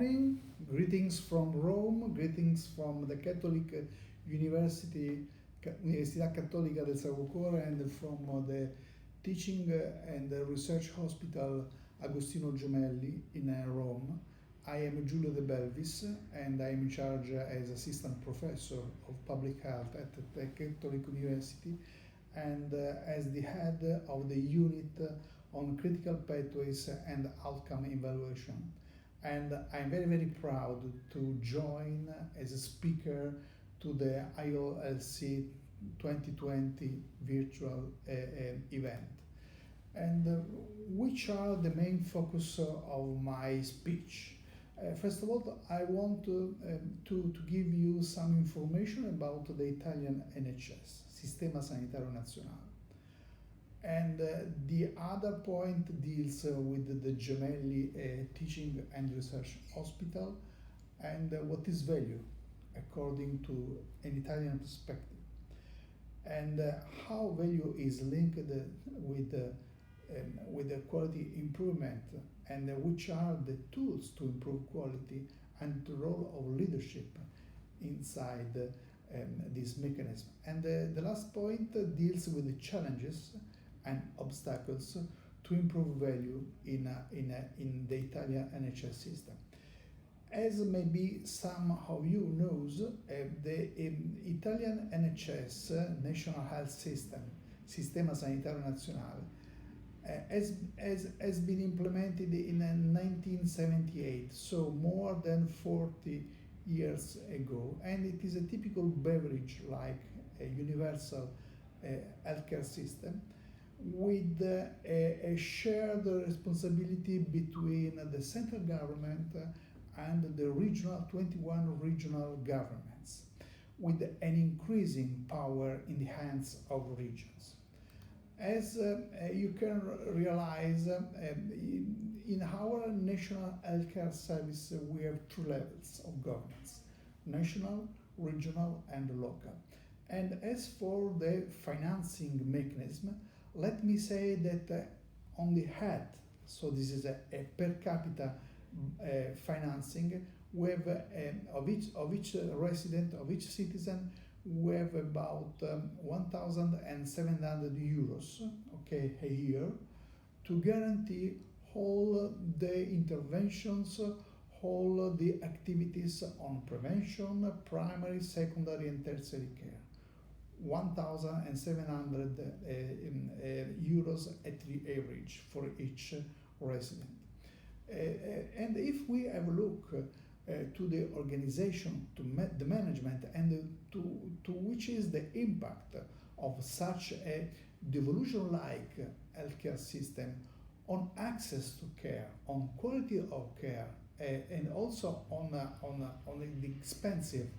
morning, greetings from Rome, greetings from the Catholic University, Università Cattolica del Sacro Cuore, and from the Teaching and Research Hospital Agostino Gemelli in Rome. I am Giulio de Belvis, and I am in charge as assistant professor of public health at the Catholic University and as the head of the unit on critical pathways and outcome evaluation. And I'm very, very proud to join as a speaker to the IOLT 2020 virtual event. And which are the main focus of my speech? First of all, I want to give you some information about the Italian NHS, Sistema Sanitario Nazionale. And the other point deals with the Gemelli Teaching and Research Hospital and what is value according to an Italian perspective, and how value is linked with the quality improvement, and which are the tools to improve quality and the role of leadership inside this mechanism. And the last point deals with the challenges and obstacles to improve value in the Italian NHS system. As maybe some of you knows, the Italian NHS, National Health System, Sistema Sanitario Nazionale, has been implemented in 1978, so more than 40 years ago, and it is a typical beverage like a universal healthcare system with a shared responsibility between the central government and the 21 regional governments, with an increasing power in the hands of regions. As you can realize, in our national healthcare service, we have two levels of governance: national, regional, and local. And as for the financing mechanism, let me say that on the head, so this is a per capita financing, we have of each resident, of each citizen, we have about 1,700 euros, okay, a year, to guarantee all the interventions, all the activities on prevention, primary, secondary, and tertiary care. 1,700 euros at the average for each resident. And if we have a look to the organization, to the management, and to which is the impact of such a devolution-like healthcare system on access to care, on quality of care, and also on the expenses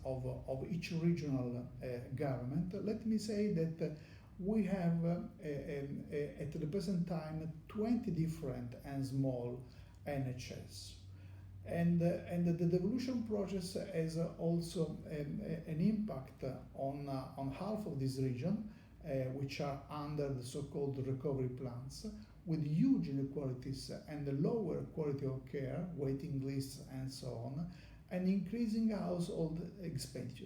of each regional government, let me say that we have at the present time 20 different and small NHS. And the devolution process has also an impact on half of this region, which are under the so-called recovery plans, with huge inequalities and the lower quality of care, waiting lists, and so on, and increasing household expenditure.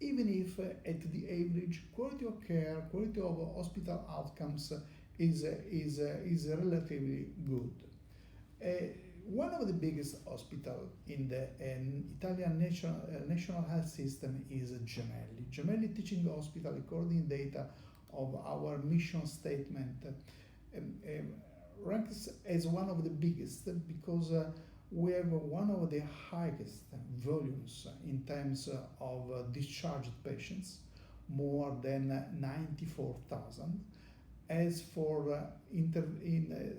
Even if at the average, quality of care, quality of hospital outcomes is relatively good. One of the biggest hospitals in the Italian national health system is Gemelli. Gemelli Teaching Hospital, according to data of our mission statement, ranks as one of the biggest because we have one of the highest volumes in terms of discharged patients, more than 94,000. As for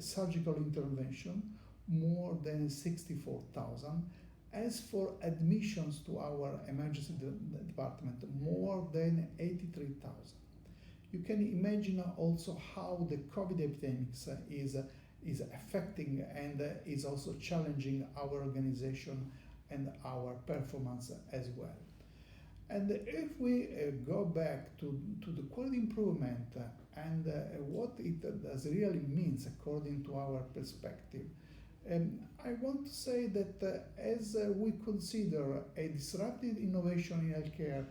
surgical intervention, more than 64,000. As for admissions to our emergency department, more than 83,000. You can imagine also how the COVID epidemic is affecting and is also challenging our organization and our performance as well. And if we go back to the quality improvement and what it does really means according to our perspective, I want to say that as we consider a disruptive innovation in healthcare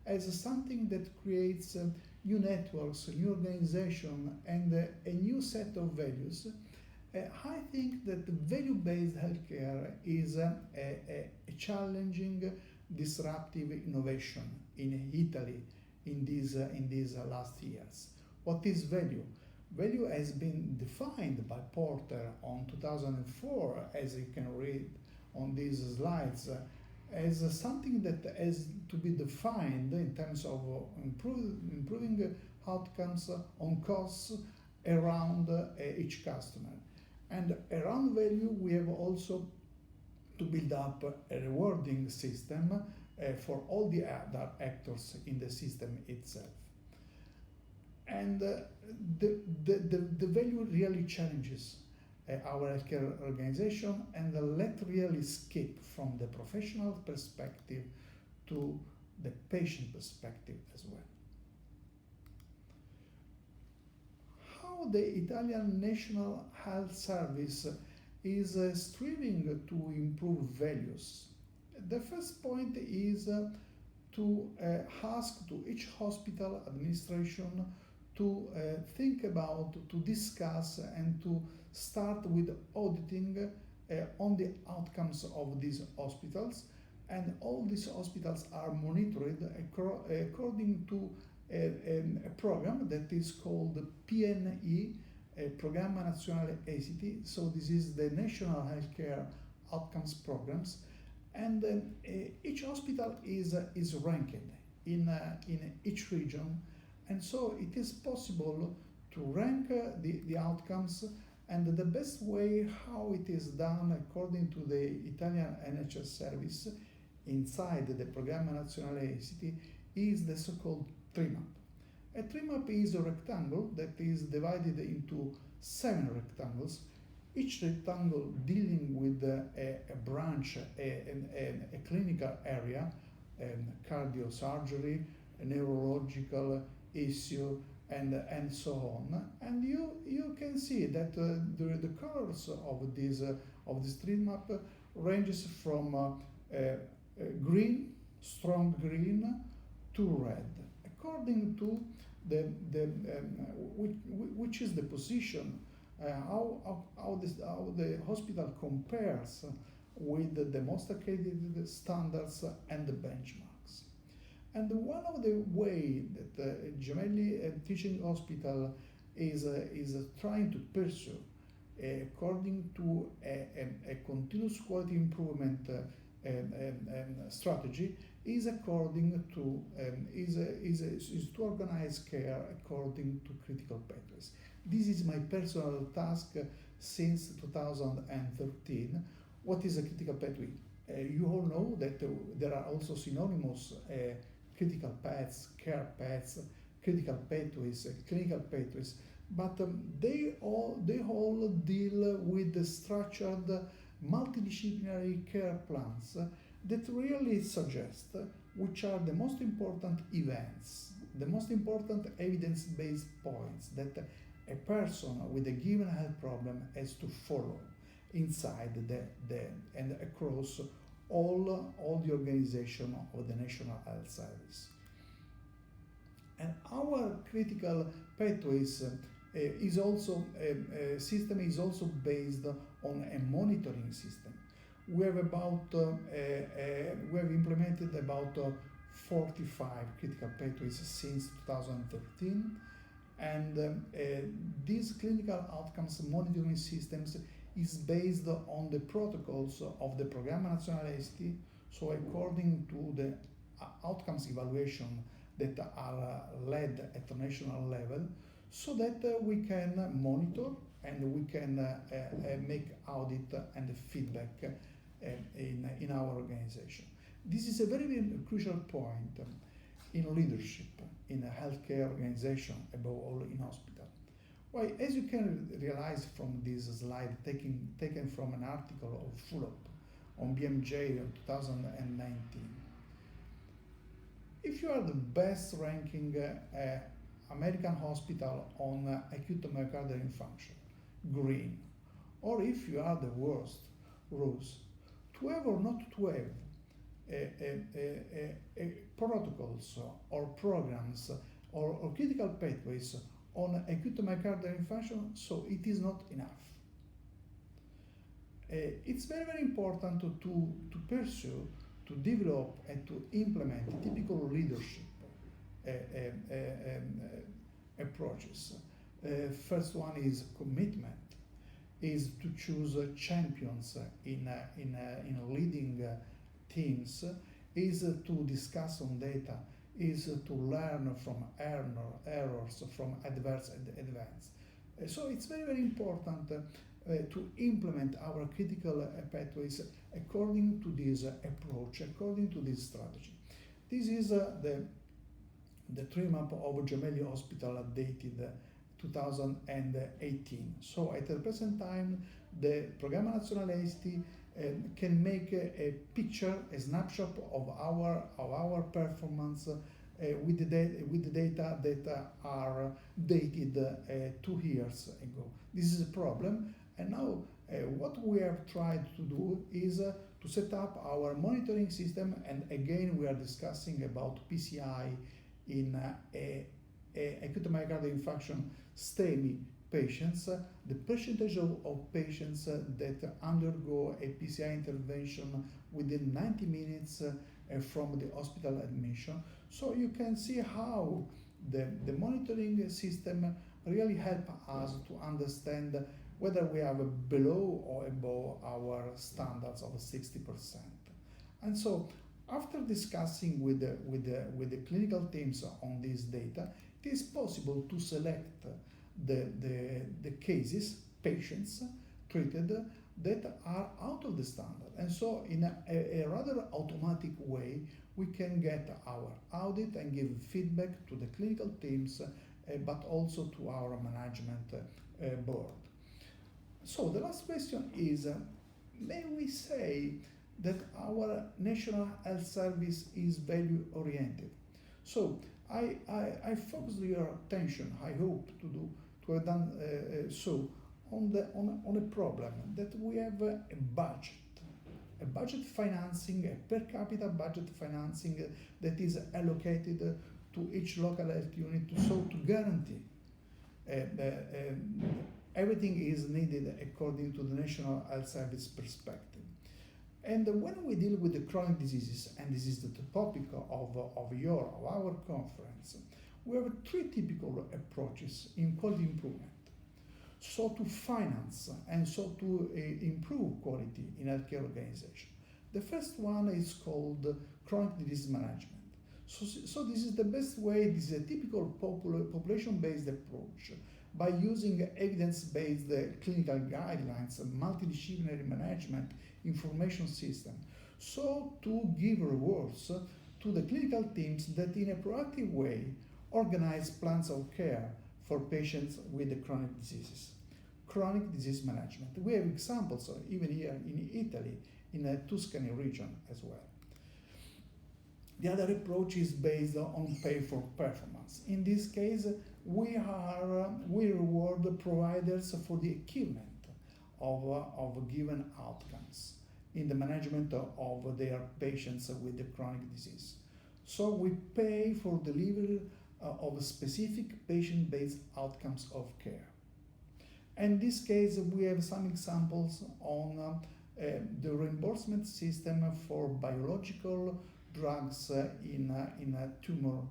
as something that creates new networks, new organization, and a new set of values, I think that value-based healthcare is a challenging, disruptive innovation in Italy in these last years. What is value? Value has been defined by Porter on 2004, as you can read on these slides, as something that has to be defined in terms of improving outcomes on costs around each customer. And around value, we have also to build up a rewarding system for all the other actors in the system itself. And the value really challenges our healthcare organization and let really skip from the professional perspective to the patient perspective as well. How the Italian National Health Service is striving to improve values. The first point is to ask to each hospital administration to think about, to discuss, and to start with auditing on the outcomes of these hospitals. And all these hospitals are monitored according to a program that is called PNE, Programma Nazionale Esiti. So this is the National Healthcare Outcomes Programs. And each hospital is ranked in each region. And so it is possible to rank the outcomes, and the best way how it is done according to the Italian NHS service inside the Programma Nazionale Esiti is the so-called tree map. A tree map is a rectangle that is divided into 7 rectangles, each rectangle dealing with a branch, a clinical area, cardiosurgery, neurological issue, and so on. And you can see that the colors of this tree map ranges from green, strong green, to red, according to which is the position, how the hospital compares with the most accredited standards and the benchmarks. And one of the way that Gemelli Teaching Hospital is trying to pursue, according to a continuous quality improvement strategy, is according to is to organize care according to critical pathways. This is my personal task since 2013. What is a critical pathway? You all know that there are also synonymous critical paths, care paths, critical pathways, clinical pathways, but they all deal with the structured multidisciplinary care plans that really suggest which are the most important events, the most important evidence-based points that a person with a given health problem has to follow inside and across all the organization of the National Health Service. And our critical pathways system is also based on a monitoring system. We have implemented about 45 critical pathways since 2013, and these clinical outcomes monitoring systems is based on the protocols of the Programma Nazionale Esiti, so according to the outcomes evaluation that are led at the national level, so that we can monitor and we can make audit and feedback in our organization. This is a very, very crucial point in leadership in a healthcare organization, above all in hospital. Why, as you can realize from this slide taken from an article of Fulop on BMJ in 2019, if you are the best ranking American hospital on acute myocardial infarction, green, or if you are the worst, rules, to have or not to have protocols or programs or critical pathways on acute myocardial infarction, so it is not enough. It's very, very important to pursue, to develop, and to implement typical leadership approaches. First one is commitment, is to choose champions in leading teams, is to discuss on data, is to learn from errors, from adverse events. So it's very, very important to implement our critical pathways according to this approach, according to this strategy. This is the tree map of Gemelli Hospital dated 2018. So at the present time, the Programma Nazionale Esti can make a picture, a snapshot of our performance with the data that are dated 2 years ago. This is a problem, and now what we have tried to do is to set up our monitoring system, and again we are discussing about PCI in acute myocardial infarction STEMI patients, the percentage of patients that undergo a PCI intervention within 90 minutes from the hospital admission. So you can see how the monitoring system really help us to understand whether we are below or above our standards of 60%. And so after discussing with the clinical teams on this data, it is possible to select the cases, patients treated that are out of the standard. And so in a rather automatic way, we can get our audit and give feedback to the clinical teams, but also to our management board. So the last question is, may we say that our National Health Service is value-oriented? So I focus your attention, I hope to have done so, on a problem that we have a budget financing, a per capita budget financing that is allocated to each local health unit, so to guarantee everything is needed according to the National Health Service perspective. And when we deal with the chronic diseases, and this is the topic of our conference, we have 3 typical approaches in quality improvement. So to finance and so to improve quality in healthcare organization. The first one is called chronic disease management. So this is the best way, this is a typical population-based approach by using evidence-based clinical guidelines, multidisciplinary management, information system. So to give rewards to the clinical teams that in a proactive way organize plans of care for patients with the chronic diseases. Chronic disease management. We have examples even here in Italy, in the Tuscany region as well. The other approach is based on pay for performance. In this case, we reward the providers for the achievement of given outcomes in the management of their patients with the chronic disease. So we pay for delivery of specific patient-based outcomes of care. And in this case, we have some examples on the reimbursement system for biological drugs in tumor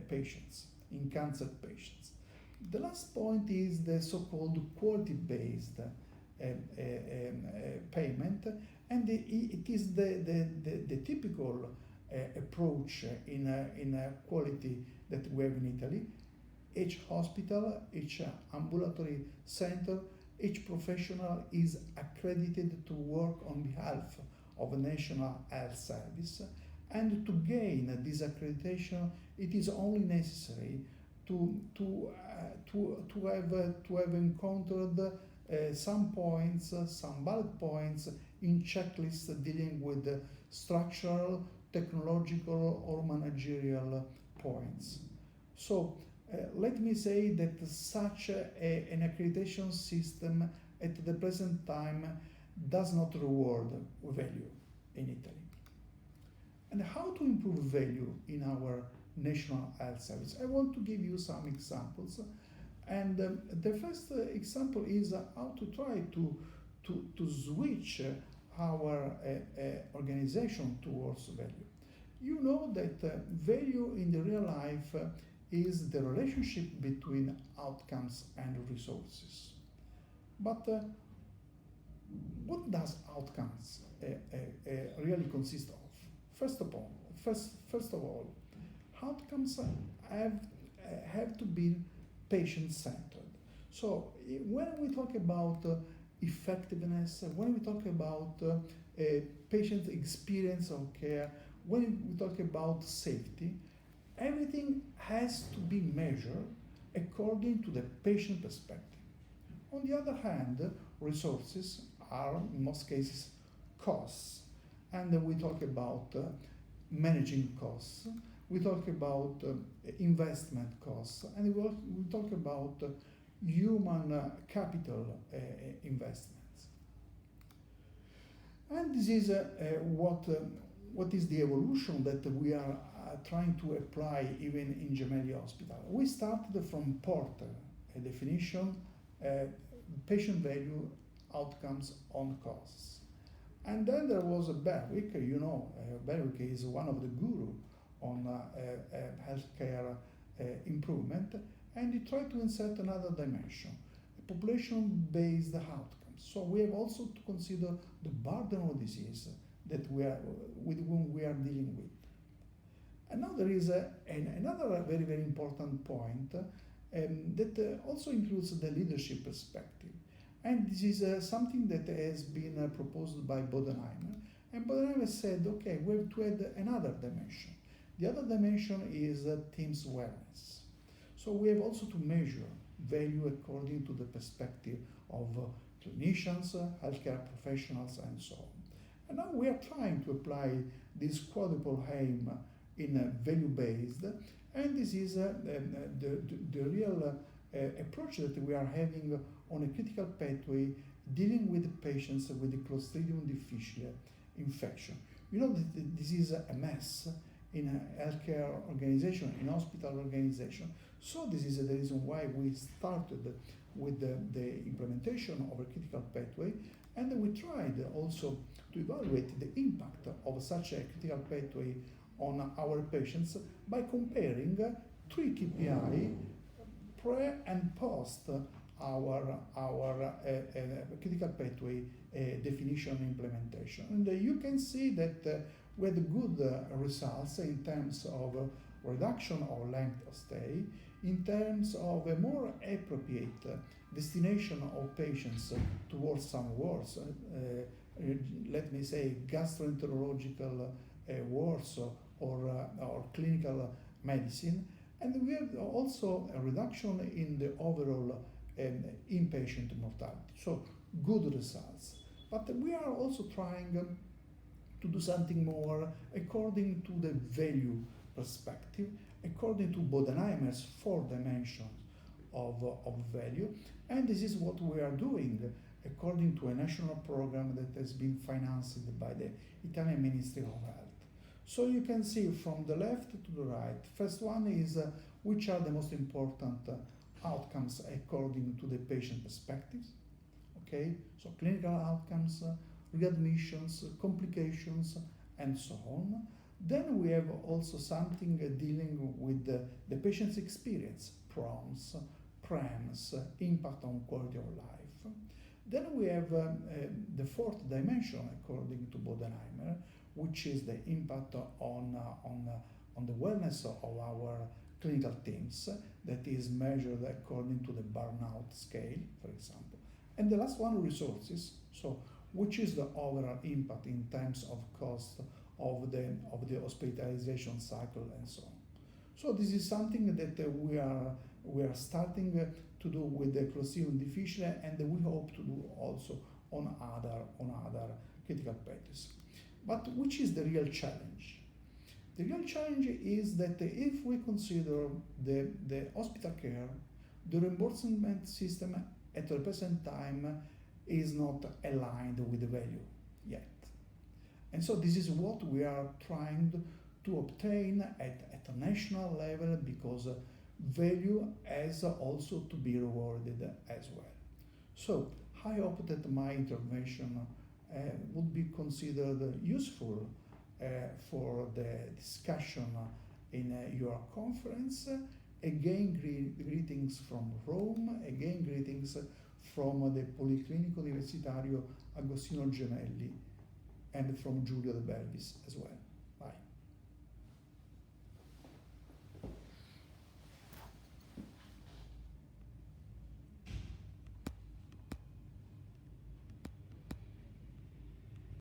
patients, in cancer patients. The last point is the so-called quality-based payment, and it is the typical approach in quality that we have in Italy. Each hospital, each ambulatory center, each professional is accredited to work on behalf of a National Health Service, and to gain this accreditation, it is only necessary to have encountered some points, some bullet points in checklists dealing with structural, technological, or managerial points. So let me say that such an accreditation system at the present time does not reward value in Italy. And how to improve value in our national health service? I want to give you some examples. And the first example is how to try to switch our organization towards value. You know that value in the real life is the relationship between outcomes and resources. But what does outcomes really consist of? First of all, outcomes have to be patient-centered. So when we talk about effectiveness, when we talk about patient experience of care, when we talk about safety, everything has to be measured according to the patient perspective. On the other hand, resources are in most cases costs, and we talk about managing costs, we talk about investment costs, and we talk about human capital investments. And this is what is the evolution that we are trying to apply even in Gemelli Hospital. We started from Porter, a definition, patient value, outcomes on costs. And then there was Berwick, you know, Berwick is one of the guru on healthcare improvement, and he tried to insert another dimension, a population-based outcomes. So we have also to consider the burden of disease that with whom we are dealing with. And now there is another very, very important point that also includes the leadership perspective. And this is something that has been proposed by Bodenheimer. And Bodenheimer said, okay, we have to add another dimension. The other dimension is team's wellness. So we have also to measure value according to the perspective of clinicians, healthcare professionals, and so on. And now we are trying to apply this quadruple aim in value-based, and this is the real approach that we are having on a critical pathway dealing with patients with the Clostridium difficile infection. You know that this is a mess in a healthcare organization, in hospital organization. So this is the reason why we started with the implementation of a critical pathway, and we tried also to evaluate the impact of such a critical pathway on our patients by comparing 3 KPI pre and post our critical pathway definition implementation. And you can see that we had good results in terms of reduction of length of stay, in terms of a more appropriate destination of patients towards some wards, let me say gastroenterological wards or clinical medicine. And we have also a reduction in the overall inpatient mortality. So good results. But we are also trying to do something more according to the value perspective, according to Bodenheimer's 4 dimensions of value. And this is what we are doing according to a national program that has been financed by the Italian Ministry of Health. So you can see from the left to the right. First one is which are the most important outcomes according to the patient perspectives. Okay, so clinical outcomes, readmissions, complications, and so on. Then we have also something dealing with the patient's experience, PROMs, PREMs, impact on quality of life. Then we have the 4th dimension according to Bodenheimer, which is the impact on the wellness of our clinical teams, that is measured according to the burnout scale, for example. And the last one, resources, so which is the overall impact in terms of cost of the hospitalization cycle and so on. So this is something that we are starting to do with the Clostridium difficile, and we hope to do also on other critical pathways. But which is the real challenge? The real challenge is that if we consider the hospital care, the reimbursement system at the present time is not aligned with the value yet. And so this is what we are trying to obtain at a national level, because value has also to be rewarded as well. So I hope that my intervention would be considered useful for the discussion in your conference. Again, greetings from Rome, again greetings from the Policlinico Universitario Agostino Gemelli, and from Giulio de Belvis as well.